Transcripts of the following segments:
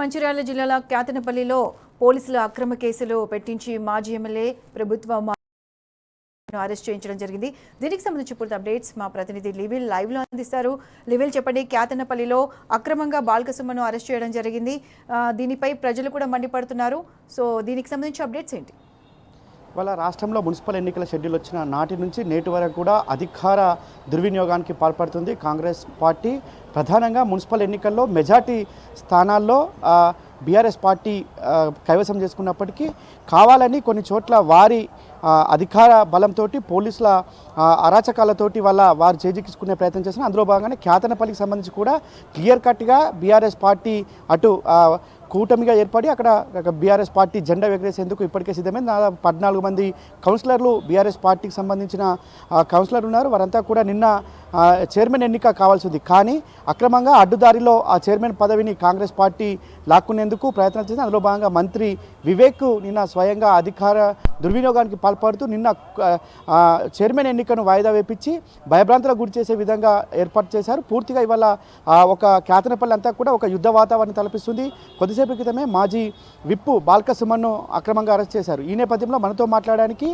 మంచిర్యాల జిల్లాల క్యాతనపల్లిలో పోలీసులు అక్రమ కేసులు పెట్టించి మాజీ ఎమ్మెల్యే ప్రభుత్వ అరెస్ట్ చేయించడం జరిగింది. దీనికి సంబంధించి పూర్తి అప్డేట్స్ మా ప్రతినిధి లివిల్ లైవ్ లో అందిస్తారు. లివిల్ చెప్పండి, క్యాతనపల్లిలో అక్రమంగా బాల్కసుమన్ను అరెస్ట్ చేయడం జరిగింది. దీనిపై ప్రజలు కూడా మండిపడుతున్నారు. సో దీనికి సంబంధించి అప్డేట్స్ ఏంటి? వాళ్ళ రాష్ట్రంలో మున్సిపల్ ఎన్నికల షెడ్యూల్ వచ్చిన నాటి నుంచి నేటి వరకు కూడా అధికార దుర్వినియోగానికి పాల్పడుతుంది కాంగ్రెస్ పార్టీ. ప్రధానంగా మున్సిపల్ ఎన్నికల్లో మెజార్టీ స్థానాల్లో బీఆర్ఎస్ పార్టీ కైవసం చేసుకున్నప్పటికీ కావాలని కొన్ని చోట్ల వారి అధికార బలంతో పోలీసుల అరాచకాలతోటి వారు చేజిక్కించుకునే ప్రయత్నం చేసిన అందులో భాగంగానే క్యాతనపల్లికి సంబంధించి కూడా క్లియర్ కట్గా బీఆర్ఎస్ పార్టీ అటు కూటమిగా ఏర్పడి అక్కడ బీఆర్ఎస్ పార్టీ జెండా ఎగరేసేందుకు ఇప్పటికే సిద్ధమైంది. 14 మంది కౌన్సిలర్లు బీఆర్ఎస్ పార్టీకి సంబంధించిన కౌన్సిలర్లు ఉన్నారు. వారంతా కూడా నిన్న చైర్మన్ ఎన్నిక కావాల్సింది, కానీ అక్రమంగా అడ్డుదారిలో ఆ చైర్మన్ పదవిని కాంగ్రెస్ పార్టీ లాక్కునేందుకు ప్రయత్నం చేసింది. అందులో భాగంగా మంత్రి వివేక్ నిన్న స్వయంగా అధికార దుర్వినియోగానికి పాల్పడుతూ నిన్న చైర్మన్ ఎన్నికను వాయిదా వేపించి భయభ్రాంతులకు గురి చేసే విధంగా ఏర్పాటు చేశారు. పూర్తిగా ఇవాళ ఒక క్యాతనపల్లి అంతా కూడా ఒక యుద్ధ వాతావరణం తలపిస్తుంది. కొద్దిసేపు క్రితమే మాజీ విప్పు బాల్కసుమన్ను అక్రమంగా అరెస్ట్ చేశారు. ఈ నేపథ్యంలో మనతో మాట్లాడడానికి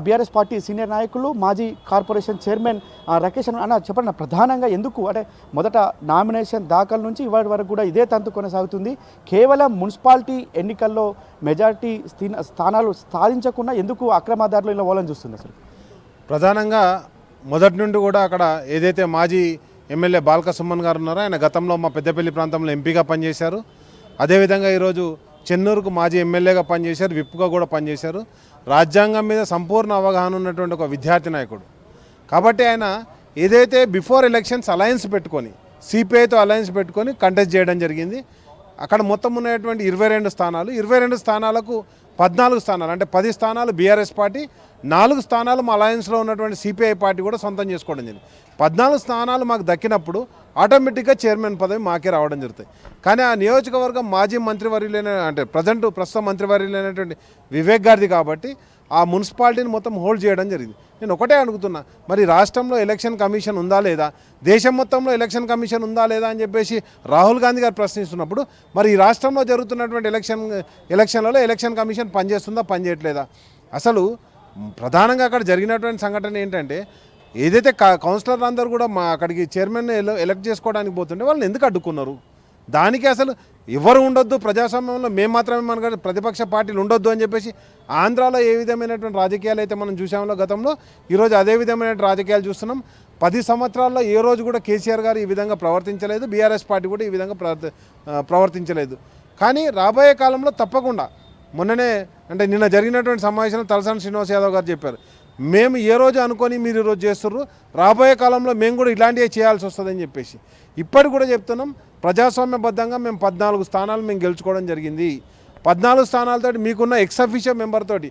బీఆర్ఎస్ పార్టీ సీనియర్ నాయకులు మాజీ కార్పొరేషన్ చైర్మన్ రాకేష్ అన్న, చెప్పండి, ప్రధానంగా ఎందుకు అంటే మొదట నామినేషన్ దాఖలు నుంచి ఇవాటి వరకు కూడా ఇదే తంతు కొనసాగుతుంది. కేవలం మున్సిపాలిటీ ఎన్నికల్లో మెజారిటీ స్థానాలు సాధించకుండా ఎందుకు అక్రమదారులు ఇలా ఓలని చూస్తుంది? అసలు ప్రధానంగా మొదటి నుండి కూడా అక్కడ ఏదైతే మాజీ ఎమ్మెల్యే బాల్కసుమన్ గారు ఉన్నారో ఆయన గతంలో మా పెద్దపల్లి ప్రాంతంలో ఎంపీగా పనిచేశారు. అదేవిధంగా ఈరోజు చెన్నూరుకు మాజీ ఎమ్మెల్యేగా పనిచేశారు, విప్గా కూడా పనిచేశారు. రాజ్యాంగం మీద సంపూర్ణ అవగాహన ఉన్నటువంటి ఒక విద్యార్థి నాయకుడు కాబట్టి ఆయన ఏదైతే బిఫోర్ ఎలక్షన్స్ అలయన్స్ పెట్టుకొని సిపిఐతో అలయన్స్ పెట్టుకొని కంటెస్ట్ చేయడం జరిగింది. అక్కడ మొత్తం ఉన్నటువంటి 22 స్థానాలు, 22 స్థానాలకు 14 స్థానాలు అంటే 10 స్థానాలు బీఆర్ఎస్ పార్టీ, 4 స్థానాలు మా అలయన్స్లో ఉన్నటువంటి సిపిఐ పార్టీ కూడా సొంతం చేసుకోవడం జరిగింది. 14 స్థానాలు మాకు దక్కినప్పుడు ఆటోమేటిక్గా చైర్మన్ పదవి మాకే రావడం జరుగుతాయి. కానీ ఆ నియోజకవర్గం మాజీ మంత్రివర్యులైన అంటే ప్రస్తుత మంత్రివర్యులైనటువంటి వివేక్ గారిది కాబట్టి ఆ మున్సిపాలిటీని మొత్తం హోల్డ్ చేయడం జరిగింది. నేను ఒకటే అడుగుతున్నా, మరి రాష్ట్రంలో ఎలక్షన్ కమిషన్ ఉందా లేదా, దేశం మొత్తంలో ఎలక్షన్ కమిషన్ ఉందా లేదా అని చెప్పేసి రాహుల్ గాంధీ గారు ప్రశ్నిస్తున్నప్పుడు మరి ఈ రాష్ట్రంలో జరుగుతున్నటువంటి ఎలక్షన్లలో ఎలక్షన్ కమిషన్ పనిచేస్తుందా పనిచేయట్లేదా? అసలు ప్రధానంగా అక్కడ జరిగినటువంటి సంఘటన ఏంటంటే ఏదైతే కౌన్సిలర్లు అందరూ కూడా అక్కడికి చైర్మన్ ఎలక్ట్ చేసుకోవడానికి పోతుంటే వాళ్ళని ఎందుకు అడ్డుకున్నారు? దానికి అసలు ఎవరు ఉండొద్దు, ప్రజాస్వామ్యంలో మేము మాత్రమే మన ప్రతిపక్ష పార్టీలు ఉండొద్దు అని చెప్పేసి ఆంధ్రాలో ఏ విధమైనటువంటి రాజకీయాలు అయితే మనం చూసామో గతంలో, ఈరోజు అదే విధమైన రాజకీయాలు చూస్తున్నాం. 10 సంవత్సరాల్లో ఏ రోజు కూడా కేసీఆర్ గారు ఈ విధంగా ప్రవర్తించలేదు, బీఆర్ఎస్ పార్టీ కూడా ఈ విధంగా ప్రవర్తించలేదు. కానీ రాబోయే కాలంలో తప్పకుండా మొన్ననే అంటే నిన్న జరిగినటువంటి సమావేశంలో తలసాని శ్రీనివాస్ యాదవ్ గారు చెప్పారు, మేము ఏ రోజు అనుకొని మీరు ఈరోజు చేస్తున్నారు, రాబోయే కాలంలో మేము కూడా ఇలాంటివి చేయాల్సి వస్తుందని చెప్పేసి ఇప్పటికి కూడా చెప్తున్నాం. ప్రజాస్వామ్యబద్ధంగా మేము 14 స్థానాలు మేము గెలుచుకోవడం జరిగింది. 14 స్థానాలతో మీకున్న ఎక్స్-అఫీషియో మెంబర్ తోటి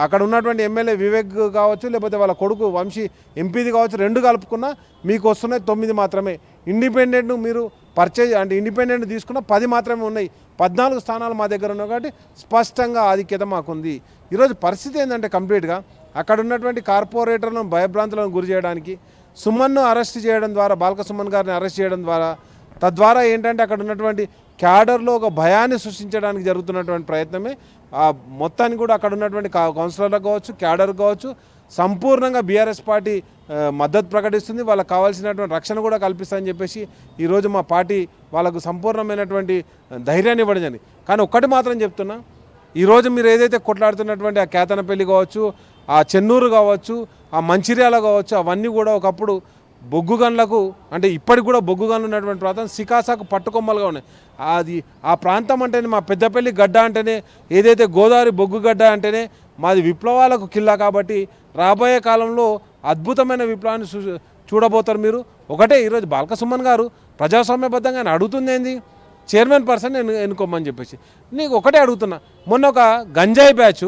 అక్కడ ఉన్నటువంటి ఎమ్మెల్యే వివేక్ కావచ్చు, లేకపోతే వాళ్ళ కొడుకు వంశీ ఎంపీది కావచ్చు, 2 కలుపుకున్నా మీకు వస్తున్నాయి 9 మాత్రమే. ఇండిపెండెంట్ మీరు ఇండిపెండెంట్ తీసుకున్న 10 మాత్రమే ఉన్నాయి. 14 స్థానాలు మా దగ్గర ఉన్నాయి కాబట్టి స్పష్టంగా ఆధిక్యత మాకుంది. ఈరోజు పరిస్థితి ఏంటంటే కంప్లీట్గా అక్కడ ఉన్నటువంటి కార్పొరేటర్లను భయభ్రాంతులను గురి చేయడానికి సుమన్ను అరెస్ట్ చేయడం ద్వారా, బాల్కసుమన్ గారిని అరెస్ట్ చేయడం ద్వారా, తద్వారా ఏంటంటే అక్కడ ఉన్నటువంటి క్యాడర్లో ఒక భయాన్ని సృష్టించడానికి జరుగుతున్నటువంటి ప్రయత్నమే. మొత్తాన్ని కూడా అక్కడ ఉన్నటువంటి కౌన్సిలర్లకు కావచ్చు, క్యాడర్ కావచ్చు, సంపూర్ణంగా బీఆర్ఎస్ పార్టీ మద్దతు ప్రకటిస్తుంది. వాళ్ళకు కావాల్సినటువంటి రక్షణ కూడా కల్పిస్తుందని చెప్పేసి ఈరోజు మా పార్టీ వాళ్ళకు సంపూర్ణమైనటువంటి ధైర్యాన్ని ఇవ్వడం జరిగింది. కానీ ఒక్కటి మాత్రం చెప్తున్నా, ఈరోజు మీరు ఏదైతే కొట్లాడుతున్నటువంటి ఆ క్యాతనపల్లి కావచ్చు, ఆ చెన్నూరు కావచ్చు, ఆ మంచిర్యాల కావచ్చు, అవన్నీ కూడా ఒకప్పుడు బొగ్గు గన్లకు అంటే ఇప్పటికి కూడా బొగ్గు గన్లు ఉన్నటువంటి ప్రాంతం సికాసాకు పట్టుకొమ్మలుగా ఉన్నాయి. ఆ ప్రాంతం అంటేనే మా పెద్దపల్లి గడ్డ అంటేనే, ఏదైతే గోదావరి బొగ్గు గడ్డ అంటేనే మాది విప్లవాలకు కిల్లా. కాబట్టి రాబోయే కాలంలో అద్భుతమైన విప్లవాన్ని చూడబోతారు మీరు. ఒకటే ఈరోజు బాల్కసుమన్ గారు ప్రజాస్వామ్యబద్ధంగా ఆయన అడుగుతుంది ఏంది, చైర్మన్ పర్సన్ ఎన్నుకోమని చెప్పేసి. నీకు ఒకటే అడుగుతున్నా, మొన్న ఒక గంజాయి బ్యాచ్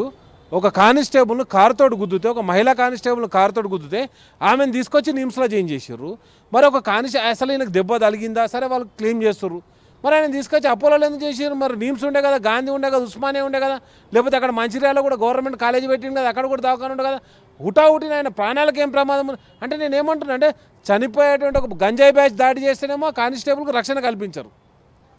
ఒక కానిస్టేబుల్ను కారుతోటి గుద్దుతే, ఒక మహిళా కానిస్టేబుల్ను కారుతోటి గుద్దుతే ఆమెను తీసుకొచ్చి నిమ్స్లో జాయిన్ చేసారు. మరి ఒక అసలు ఈయనకు దెబ్బ తగిలిందా సరే వాళ్ళు క్లెయిమ్ చేస్తారు. మరి ఆయన తీసుకొచ్చి అపోలోలో ఎందుకు చేసారు? మరి నిమ్స్ ఉండే కదా, గాంధీ ఉండే కదా, ఉస్మానియా ఉండే కదా, లేకపోతే అక్కడ మంచిర్యాలలో కూడా గవర్నమెంట్ కాలేజీ పెట్టింది కదా, అక్కడ కూడా దవాఖాన ఉండే కదా. హుటాహుటిన ఆయన ప్రాణాలకు ఏం ప్రమాదం అంటే నేను ఏమంటున్నా అంటే చనిపోయేటువంటి ఒక గంజాయి బ్యాచ్ దాడి చేస్తేనేమో కానిస్టేబుల్కి రక్షణ కల్పించరు.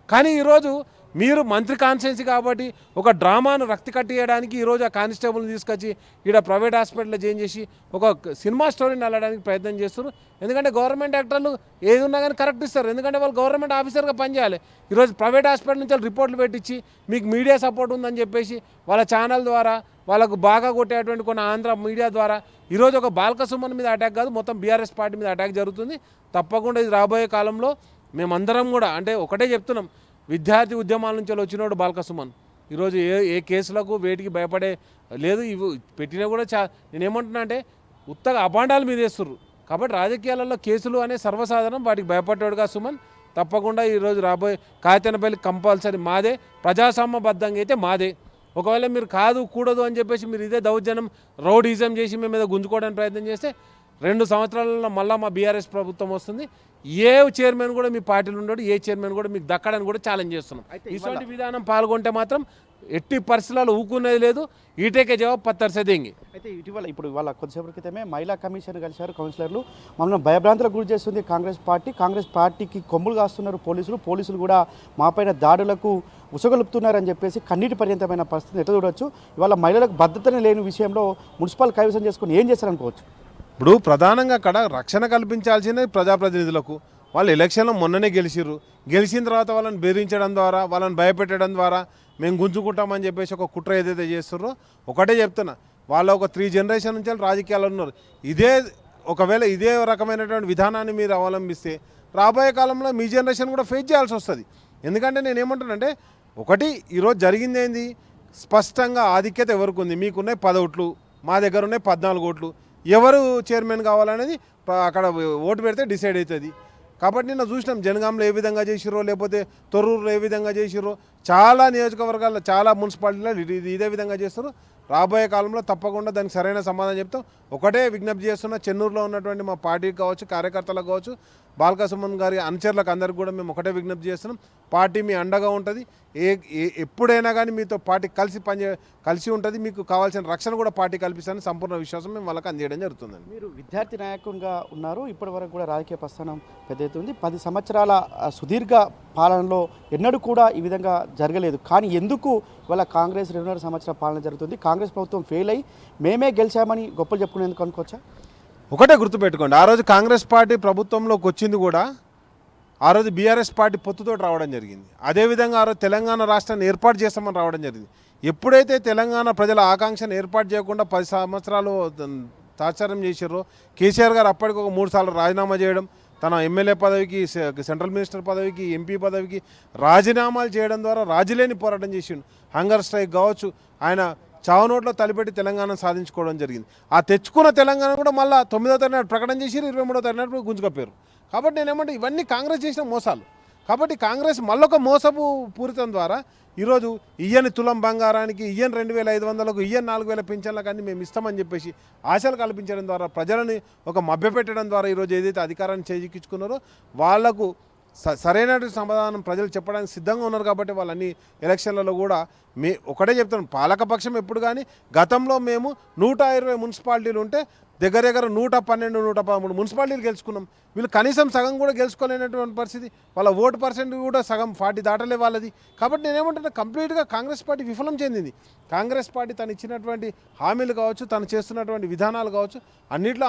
కానీ ఈరోజు మీరు మంత్రి కాన్స్టిట్యున్సీ కాబట్టి ఒక డ్రామాను రక్తి కట్టియడానికి ఈరోజు ఆ కానిస్టేబుల్ని తీసుకొచ్చి ఇక్కడ ప్రైవేట్ హాస్పిటల్లో చేంజ్ చేసి ఒక సినిమా స్టోరీని వెళ్ళడానికి ప్రయత్నం చేస్తారు. ఎందుకంటే గవర్నమెంట్ యాక్టర్లు ఏది ఉన్నా కానీ కరెక్ట్ ఇస్తారు, ఎందుకంటే వాళ్ళు గవర్నమెంట్ ఆఫీసర్గా పనిచేయాలి. ఈరోజు ప్రైవేట్ హాస్పిటల్ నుంచి రిపోర్ట్లు పెట్టించి మీకు మీడియా సపోర్ట్ ఉందని చెప్పేసి వాళ్ళ ఛానల్ ద్వారా వాళ్ళకు బాగా కొట్టేటువంటి కొన్ని ఆంధ్ర మీడియా ద్వారా ఈరోజు ఒక బాల్క సుమన్ మీద అటాక్ కాదు, మొత్తం బీఆర్ఎస్ పార్టీ మీద అటాక్ జరుగుతుంది. తప్పకుండా ఇది రాబోయే కాలంలో మేమందరం కూడా అంటే ఒకటే చెప్తున్నాం, విద్యార్థి ఉద్యమాల నుంచి వచ్చినోడు బాల్క సుమన్ ఈరోజు ఏ కేసులకు వేటికి భయపడే లేదు. ఇవి పెట్టినా కూడా నేనేమంటున్నా అంటే ఉత్తగా అపాండాలు మీద వేస్తుర్రు. కాబట్టి రాజకీయాలలో కేసులు అనే సర్వసాధారణం, వాటికి భయపడ్డాడుగా సుమన్. తప్పకుండా ఈరోజు రాబోయే కాయతనపల్లి కంపల్సరీ మాదే, ప్రజాస్వామ్యబద్ధంగా అయితే మాదే. ఒకవేళ మీరు కాదు కూడదు అని చెప్పేసి మీరు ఇదే దౌర్జన్యం రౌడీజం చేసి మీ మీద గుంజుకోవడానికి ప్రయత్నం చేస్తే 2 సంవత్సరాలలో మళ్ళీ మా బీఆర్ఎస్ ప్రభుత్వం వస్తుంది. ఏ చైర్మన్ కూడా మీ పార్టీలో ఉండడు, ఏ చైర్మన్ కూడా మీకు దక్కడని కూడా ఛాలెంజ్ చేస్తున్నాం. ఇటువంటి విధానం పాల్గొంటే మాత్రం ఎట్టి పరిస్థితుల్లో ఊకునేది లేదు. ఈటేకే జవాబు పత్తర్ సే దేంగే. అయితే ఇవాళ కొద్దిసేపటి క్రితమే మహిళా కమిషన్ కలిశారు కౌన్సిలర్లు. మమ్మల్ని భయభ్రాంతులకు గురి చేస్తుంది కాంగ్రెస్ పార్టీకి కొమ్ములు కాస్తున్నారు పోలీసులు కూడా మాపైన దాడులకు ఉసగలుపుతున్నారని చెప్పేసి కన్నీటి పర్యంతమైన పరిస్థితిని ఎట్లా చూడవచ్చు. ఇవాళ మహిళలకు భద్రతనే లేని విషయంలో మున్సిపల్ కైవసం చేసుకుని ఏం చేస్తారనుకోవచ్చు. ఇప్పుడు ప్రధానంగా అక్కడ రక్షణ కల్పించాల్సిన ప్రజాప్రతినిధులకు, వాళ్ళు ఎలక్షన్లో మొన్ననే గెలిచిన తర్వాత వాళ్ళని బెదిరించడం ద్వారా, వాళ్ళని భయపెట్టడం ద్వారా మేము గుంజుకుంటామని చెప్పేసి ఒక కుట్ర ఏదైతే చేస్తున్నారో ఒకటే చెప్తున్నా, వాళ్ళ ఒక 3 జనరేషన్ నుంచి రాజకీయాల్లో ఉన్నారు. ఒకవేళ ఇదే రకమైనటువంటి విధానాన్ని మీరు అవలంబిస్తే రాబోయే కాలంలో మీ జనరేషన్ కూడా ఫేస్ చేయాల్సి వస్తుంది. ఎందుకంటే నేను ఏమంటానంటే ఒకటి ఈరోజు జరిగింది ఏంది, స్పష్టంగా ఆధిక్యత ఎవరికి ఉంది, మీకున్నాయి 10 ఓట్లు, మా దగ్గర ఉన్నాయి 14 ఓట్లు. ఎవరు చైర్మన్ కావాలనేది అక్కడ ఓటు పెడితే డిసైడ్ అవుతుంది. కాబట్టి నిన్న చూసినాం జనగాంలో ఏ విధంగా చేసిరో, లేకపోతే తొర్రూరులో ఏ విధంగా చేసిరో, చాలా నియోజకవర్గాల్లో చాలా మున్సిపాలిటీలో ఇదే విధంగా చేస్తారు. రాబోయే కాలంలో తప్పకుండా దానికి సరైన సమాధానం చెప్తాం. ఒకటే విజ్ఞప్తి చేస్తున్నా, చెన్నూరులో ఉన్నటువంటి మా పార్టీకి కావచ్చు, కార్యకర్తలకు కావచ్చు, బాల్క సుమన్ గారి అనుచరులకు అందరికీ కూడా మేము ఒకటే విజ్ఞప్తి చేస్తున్నాం, పార్టీ మీ అండగా ఉంటుంది. ఎప్పుడైనా కానీ మీతో పార్టీ కలిసి ఉంటుంది. మీకు కావాల్సిన రక్షణ కూడా పార్టీ కల్పిస్తానని సంపూర్ణ విశ్వాసం మేము వాళ్ళకి అందజేయడం జరుగుతుందండి. మీరు విద్యార్థి నాయకునిగా ఉన్నారు, ఇప్పటి వరకు కూడా రాజకీయ ప్రస్థానం పెద్ద ఎత్తున ఉంది. 10 సంవత్సరాల సుదీర్ఘ పాలనలో ఎన్నడూ కూడా ఈ విధంగా జరగలేదు. కానీ ఎందుకు ఇవాళ కాంగ్రెస్ 2.5 సంవత్సరాల పాలన జరుగుతుంది, కాంగ్రెస్ ప్రభుత్వం ఫెయిల్ అయ్యి మేమే గెలిచామని గొప్పలు చెప్పుకునేందుకు అనుకోవచ్చా? ఒకటే గుర్తుపెట్టుకోండి, ఆ రోజు కాంగ్రెస్ పార్టీ ప్రభుత్వంలోకి వచ్చింది కూడా ఆ రోజు బీఆర్ఎస్ పార్టీ పొత్తుతో రావడం జరిగింది. అదేవిధంగా ఆ రోజు తెలంగాణ రాష్ట్రాన్ని ఏర్పాటు చేస్తామని రావడం జరిగింది. ఎప్పుడైతే తెలంగాణ ప్రజల ఆకాంక్షను ఏర్పాటు చేయకుండా 10 సంవత్సరాలు తాత్సారం చేశారో, కేసీఆర్ గారు అప్పటికి ఒక 3 సార్లు రాజీనామా చేయడం, తన ఎమ్మెల్యే పదవికి, సెంట్రల్ మినిస్టర్ పదవికి, ఎంపీ పదవికి రాజీనామాలు చేయడం ద్వారా రాజీలేని పోరాటం చేసిండు. హంగర్ స్ట్రైక్ కావచ్చు, ఆయన చావునోట్లో తలిపెట్టి తెలంగాణ సాధించుకోవడం జరిగింది. ఆ తెచ్చుకున్న తెలంగాణ కూడా మళ్ళీ 9వ తరగతి ప్రకటన చేసి 23వ తరగతి గుంజుకపోయారు. కాబట్టి నేనేమంటే ఇవన్నీ కాంగ్రెస్ చేసిన మోసాలు. కాబట్టి కాంగ్రెస్ మళ్ళొక మోసపు పూరితం ద్వారా ఈరోజు ఇయ్యని తులం బంగారానికి, ఇయ్యని 2500లకు, ఇయ్యని 4000 పింఛన్లకు అన్ని మేము ఇస్తామని చెప్పేసి ఆశలు కల్పించడం ద్వారా, ప్రజలని ఒక మభ్యపెట్టడం ద్వారా ఈరోజు ఏదైతే అధికారాన్ని చేజిక్కించుకున్నారో వాళ్లకు సరైనటువంటి సమాధానం ప్రజలు చెప్పడానికి సిద్ధంగా ఉన్నారు. కాబట్టి వాళ్ళన్ని ఎలక్షన్లలో కూడా ఒకటే చెప్తాను, పాలకపక్షం ఎప్పుడు కానీ గతంలో మేము 120 మున్సిపాలిటీలు ఉంటే దగ్గర 112, 113 మున్సిపాలిటీలు గెలుచుకున్నాం. వీళ్ళు కనీసం సగం కూడా గెలుచుకోలేనటువంటి పరిస్థితి, వాళ్ళ ఓటు పర్సెంట్ కూడా సగం 40 దాటలే వాళ్ళది. కాబట్టి నేనేమంటున్నా, కంప్లీట్గా కాంగ్రెస్ పార్టీ విఫలం చెందింది. కాంగ్రెస్ పార్టీ తను ఇచ్చినటువంటి హామీలు కావచ్చు, తను చేస్తున్నటువంటి విధానాలు కావచ్చు, అన్నింటిలో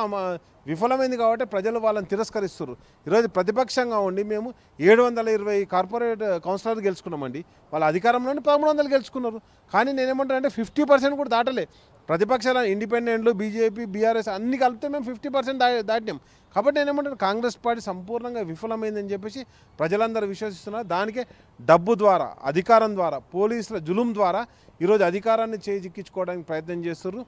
విఫలమైంది. కాబట్టి ప్రజలు వాళ్ళని తిరస్కరిస్తున్నారు. ఈరోజు ప్రతిపక్షంగా ఉండి మేము 720 కార్పొరేట్ కౌన్సిలర్లు గెలుచుకున్నామండి. వాళ్ళ అధికారంలోనే 1300 గెలుచుకున్నారు. కానీ నేనేమంటాను అంటే 50% కూడా దాటలే. ప్రతిపక్షాల ఇండిపెండెంట్లు, బీజేపీ, బీఆర్ఎస్ అన్ని కలిపితే మేము 50% దాటినాం. కాబట్టి నేనేమంటాను, కాంగ్రెస్ పార్టీ సంపూర్ణంగా విఫలమైందని చెప్పేసి ప్రజలందరూ విశ్వసిస్తున్నారు. దానికే డబ్బు ద్వారా, అధికారం ద్వారా, పోలీసుల జులుం ద్వారా ఈరోజు అధికారాన్ని చేజిక్కించుకోవడానికి ప్రయత్నం చేస్తున్నారు.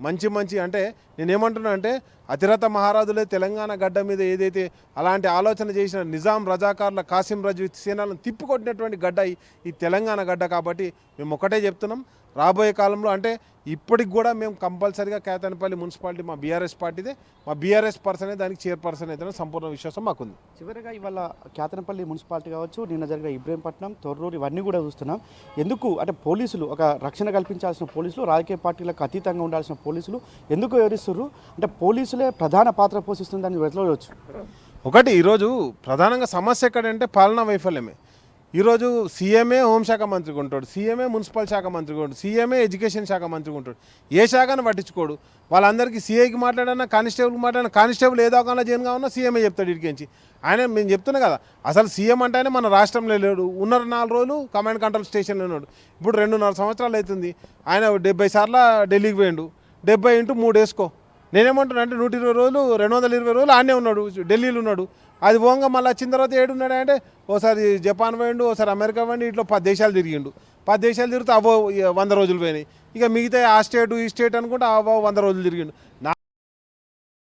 మంచి అంటే నేనేమంటున్నా అంటే అతిరథ మహారాజులే తెలంగాణ గడ్డ మీద ఏదైతే అలాంటి ఆలోచన చేసిన నిజాం రజాకార్ల, కాసిం రజు సేనలను తిప్పికొట్టినటువంటి గడ్డ ఈ తెలంగాణ గడ్డ. కాబట్టి మేము ఒకటే చెప్తున్నాం, రాబోయే కాలంలో అంటే ఇప్పటికి కూడా మేము కంపల్సరీగా కేతనపల్లి మున్సిపాలిటీ మా బీఆర్ఎస్ పార్టీదే, మా బీఆర్ఎస్ పర్సనే దానికి చైర్పర్సన్ అయితే సంపూర్ణ విశ్వాసం మాకుంది. చివరిగా ఇవాళ కేతనపల్లి మున్సిపాలిటీ కావచ్చు, నిన్న జరిగిన ఇబ్రహీంపట్నం, తొర్రూరు ఇవన్నీ కూడా చూస్తున్నాం. ఎందుకు అంటే పోలీసులు ఒక రక్షణ కల్పించాల్సిన పోలీసులు, రాజకీయ పార్టీలకు అతీతంగా ఉండాల్సిన పోలీసులు ఎందుకు వివరిస్తున్నారు అంటే పోలీసులే ప్రధాన పాత్ర పోషిస్తుందని వెతలవచ్చు. ఒకటి ఈరోజు ప్రధానంగా సమస్య ఎక్కడంటే పాలనా వైఫల్యమే. ఈరోజు సీఎంఏ హోంశాఖ మంత్రిగా ఉంటాడు, సీఎంఏ మున్సిపల్ శాఖ మంత్రిగా ఉంటాడు, సీఎంఏ ఎడ్యుకేషన్ శాఖ మంత్రిగా ఉంటాడు. ఏ శాఖను పట్టించుకోడు. వాళ్ళందరికీ సీఐకి మాట్లాడన్నా, కానిస్టేబుల్కి మాట్లాడినా, కానిస్టేబుల్ ఏదో ఒక జైలుగా ఉన్నా సీఎంఏ చెప్తాడు ఇడికించి. ఆయన మేము చెప్తున్నా కదా, అసలు సీఎం అంటేనే మన రాష్ట్రంలో లేడు. ఉన్న 4 రోజులు కమాండ్ కంట్రోల్ స్టేషన్లో ఉన్నాడు. ఇప్పుడు 2.5 సంవత్సరాలు అవుతుంది. ఆయన 70 సార్లు ఢిల్లీకి పోయిండు. 70 × 3 వేసుకో. నేనేమంటున్నా అంటే 120 రోజులు 220 రోజులు ఆడనే ఉన్నాడు, ఢిల్లీలో ఉన్నాడు. అది పోగా మళ్ళీ వచ్చిన తర్వాత ఏడున్నాడు అంటే ఓసారి జపాన్ పోయిండు, ఓసారి అమెరికా పోయిండు, ఇట్లా 10 దేశాలు తిరిగిండు. 10 దేశాలు తిరిగితే అవో 100 రోజులు పోయినాయి. ఇక మిగతా ఆ స్టేట్ ఈ స్టేట్ అనుకుంటే అవో 100 రోజులు తిరిగిండు.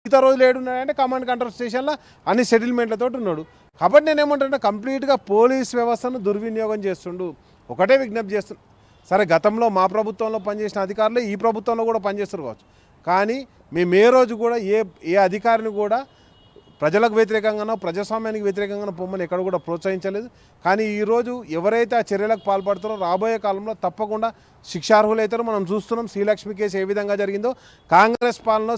మిగతా రోజులు ఏడున్నాడంటే కమాండ్ కంట్రోల్ స్టేషన్లో అన్ని సెటిల్మెంట్లతో ఉన్నాడు. కాబట్టి నేనేమంటున్నా, కంప్లీట్గా పోలీస్ వ్యవస్థను దుర్వినియోగం చేస్తుండు. ఒకటే విజ్ఞప్తి చేస్తున్నా, సరే గతంలో మా ప్రభుత్వంలో పనిచేసిన అధికారులు ఈ ప్రభుత్వంలో కూడా పనిచేస్తారు కావచ్చు, కానీ మేము ఏ రోజు కూడా ఏ అధికారిని కూడా ప్రజలకు వ్యతిరేకంగానో ప్రజాస్వామ్యానికి వ్యతిరేకంగానో పొమ్మని ఎక్కడ కూడా ప్రోత్సహించలేదు. కానీ ఈరోజు ఎవరైతే ఆ చర్యలకు పాల్పడతారో రాబోయే కాలంలో తప్పకుండా శిక్షార్హులు అవుతారో. మనం చూస్తున్నాం శ్రీలక్ష్మి కేసు ఏ విధంగా జరిగిందో. కాంగ్రెస్ పాలనలో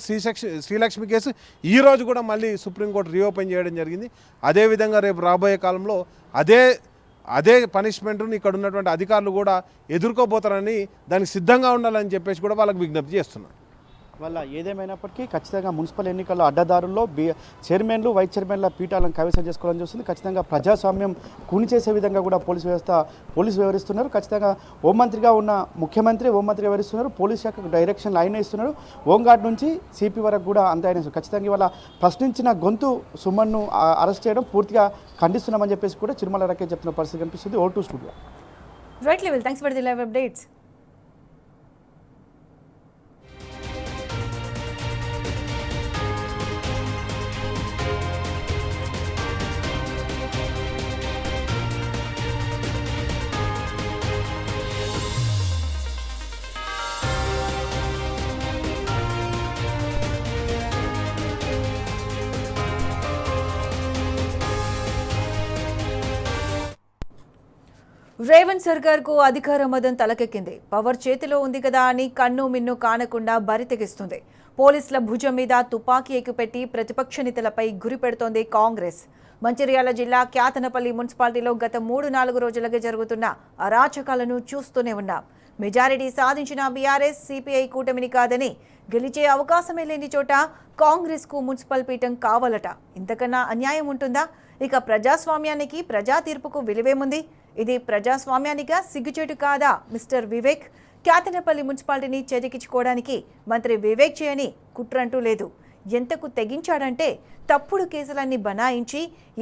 శ్రీలక్ష్మి కేసు ఈరోజు కూడా మళ్ళీ సుప్రీంకోర్టు రీఓపెన్ చేయడం జరిగింది. అదేవిధంగా రేపు రాబోయే కాలంలో అదే పనిష్మెంట్ను ఇక్కడ ఉన్నటువంటి అధికారులు కూడా ఎదుర్కోబోతారని, దానికి సిద్ధంగా ఉండాలని చెప్పేసి కూడా వాళ్ళకి విజ్ఞప్తి చేస్తున్నాను. వల్ల ఏదేమైనప్పటికీ ఖచ్చితంగా మున్సిపల్ ఎన్నికల్లో అడ్డదారుల్లో చైర్మన్లు వైస్ చైర్మన్ల పీఠాలను కైవసం చేసుకోవాలని చూస్తుంది. ఖచ్చితంగా ప్రజాస్వామ్యం కూని చేసే విధంగా కూడా పోలీసు వ్యవహరిస్తున్నారు. ఖచ్చితంగా హోంమంత్రిగా ఉన్న ముఖ్యమంత్రి హోంమంత్రి వ్యవహరిస్తున్నారు. పోలీస్ శాఖ డైరెక్షన్లు ఆయన ఇస్తున్నారు. హోంగార్డ్ నుంచి సిపి వరకు కూడా అంత ఆయన. ఖచ్చితంగా ఇవాళ ప్రశ్నించిన గొంతు సుమన్ను అరెస్ట్ చేయడం పూర్తిగా ఖండిస్తున్నామని చెప్పేసి కూడా చిరుమల రకే చెప్తున్న పరిస్థితి కనిపిస్తుంది. O2 studio. Right level, thanks for the live updates. Revanth సర్కార్కు అధికార మదం తలకెక్కింది. పవర్ చేతిలో ఉంది కదా అని కన్ను మిన్ను కానకుండా బరి తెగిస్తుంది. పోలీసుల భుజం మీద తుపాకీ ఎక్కిపెట్టి ప్రతిపక్ష నేతలపై గురి పెడుతోంది కాంగ్రెస్. మంచిర్యాల జిల్లా క్యాతనపల్లి మున్సిపాలిటీలో గత 3-4 రోజులుగా జరుగుతున్న అరాచకాలను చూస్తూనే ఉన్నాం. మెజారిటీ సాధించిన బీఆర్ఎస్ సిపిఐ కూటమిని కాదని, గెలిచే అవకాశమే లేని చోట కాంగ్రెస్కు మున్సిపల్ పీఠం కావాలట. ఇంతకన్నా అన్యాయం ఉంటుందా? ఇక ప్రజాస్వామ్యానికి, ప్రజా తీర్పుకు విలువేముంది? ఇది ప్రజాస్వామ్యానిగా సిగ్గుచేటు కాదా? మిస్టర్ వివేక్, క్యాతనపల్లి మున్సిపాలిటీని చేజిక్కించుకోవడానికి మంత్రి వివేక్ చేయని కుట్రంటూ లేదు. ఎంతకు తెగించాడంటే తప్పుడు కేసులన్నీ బనాయించి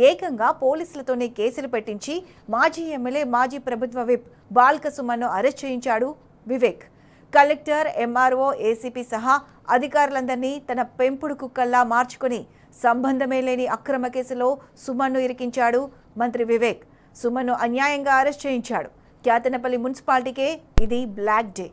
ఏకంగా పోలీసులతోనే కేసులు పెట్టించి మాజీ ఎమ్మెల్యే, మాజీ ప్రభుత్వ విప్ బాల్క సుమన్ను అరెస్ట్ చేయించాడు వివేక్. కలెక్టర్, ఎంఆర్ఓ, ఏసీపీ సహా అధికారులందరినీ తన పెంపుడు కుక్కల్లా మార్చుకుని సంబంధమే లేని అక్రమ కేసులో సుమన్ను ఇరికించాడు మంత్రి వివేక్. సుమన్ను అన్యాయంగా అరెస్ట్ చేయించాడు. క్యాతనపల్లి మున్సిపాలిటీకే ఇది బ్లాక్ డే.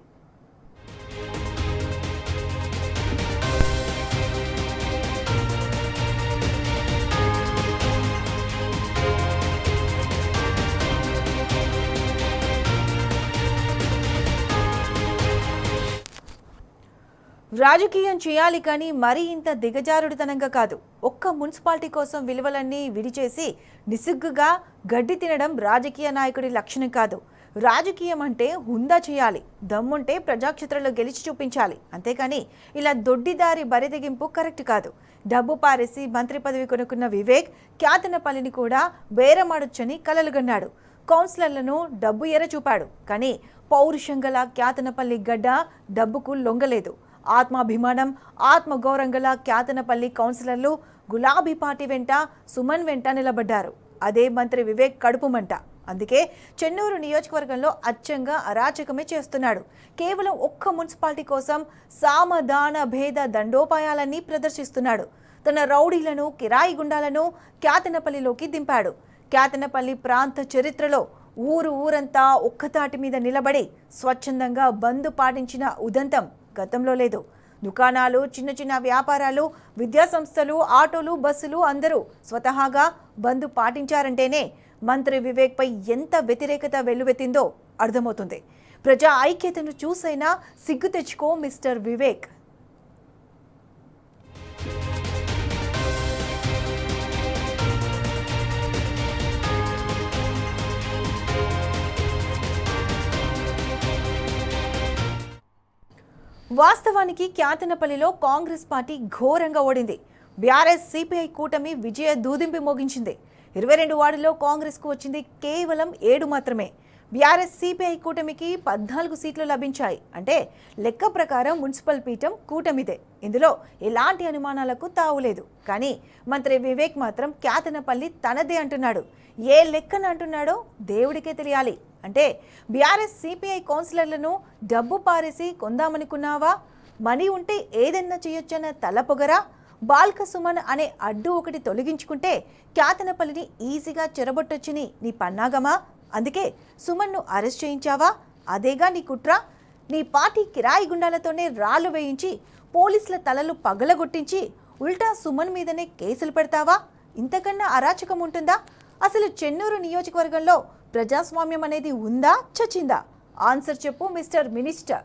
రాజకీయం చేయాలి కానీ మరీ ఇంత దిగజారుడుతనంగా కాదు. ఒక్క మున్సిపాలిటీ కోసం విలువలన్నీ విడిచేసి నిస్సిగ్గుగా గడ్డి తినడం రాజకీయ నాయకుడి లక్షణం కాదు. రాజకీయం అంటే హుందా చేయాలి, దమ్ముంటే ప్రజాక్షేత్రంలో గెలిచి చూపించాలి. అంతేకాని ఇలా దొడ్డిదారి బరితెగింపు కరెక్ట్ కాదు. డబ్బు పారేసి మంత్రి పదవి కొనుక్కున్న వివేక్ క్యాతనపల్లిని కూడా బేరమాడొచ్చని కలలుగన్నాడు. కౌన్సిలర్లను డబ్బు ఎర చూపాడు. కానీ పౌరుషం గల క్యాతనపల్లి గడ్డ డబ్బుకు లొంగలేదు. ఆత్మాభిమానం, ఆత్మగౌరవం గల క్యాతనపల్లి కౌన్సిలర్లు గులాబీ పార్టీ వెంట, సుమన్ వెంట నిలబడ్డారు. అదే మంత్రి వివేక్ కడుపు మంట. అందుకే చెన్నూరు నియోజకవర్గంలో అచ్చంగా అరాచకమే చేస్తున్నాడు. కేవలం ఒక్క మున్సిపాలిటీ కోసం సామధాన భేద దండోపాయాలన్నీ ప్రదర్శిస్తున్నాడు. తన రౌడీలను, కిరాయి గుండాలను క్యాతనపల్లిలోకి దింపాడు. క్యాతనపల్లి ప్రాంత చరిత్రలో ఊరంతా ఒక్కతాటి మీద నిలబడి స్వచ్ఛందంగా బంద్ పాటించిన ఉదంతం గతంలో లేదు. దుకాణాలు, చిన్న చిన్న వ్యాపారాలు, విద్యాసంస్థలు, ఆటోలు, బస్సులు అందరూ స్వతహాగా బంద్ పాటించారంటేనే మంత్రి వివేక్పై ఎంత వ్యతిరేకత వెల్లువెత్తిందో అర్థమవుతుంది. ప్రజా ఐక్యతను చూసైనా సిగ్గు తెచ్చుకో మిస్టర్ వివేక్. వాస్తవానికి క్యాతనపల్లిలో కాంగ్రెస్ పార్టీ ఘోరంగా ఓడింది. బీఆర్ఎస్ సిపిఐ కూటమి విజయ దూదింపి మోగించింది. 22 వార్డుల్లో కాంగ్రెస్కు వచ్చింది కేవలం 7 మాత్రమే. బీఆర్ఎస్ సిపిఐ కూటమికి 14 సీట్లు లభించాయి. అంటే లెక్క ప్రకారం మున్సిపల్ పీఠం కూటమిదే. ఇందులో ఎలాంటి అనుమానాలకు తావులేదు. కానీ మంత్రి వివేక్ మాత్రం క్యాతనపల్లి తనదే అంటున్నాడు. ఏ లెక్కన అంటున్నాడో దేవుడికే తెలియాలి. అంటే బీఆర్ఎస్ సిపిఐ కౌన్సిలర్లను డబ్బు పారేసి కొందామనుకున్నావా? మనీ ఉంటే ఏదైనా చేయొచ్చన్న తలపొగరా? బాల్క సుమన్ అనే అడ్డు ఒకటి తొలగించుకుంటే క్యాతనపల్లిని ఈజీగా చెరబొట్టొచ్చని నీ పన్నాగమా? అందుకే సుమన్ను అరెస్ట్ చేయించావా? అదేగా నీ కుట్ర. నీ పార్టీ కిరాయి గుండాలతోనే రాళ్లు వేయించి పోలీసుల తలలు పగలగొట్టించి ఉల్టా సుమన్ మీదనే కేసులు పెడతావా? ఇంతకన్నా అరాచకం ఉంటుందా? అసలు చెన్నూరు నియోజకవర్గంలో ప్రజాస్వామ్యం అనేది ఉందా, చచ్చిందా? ఆన్సర్ చెప్పు మిస్టర్ మినిస్టర్.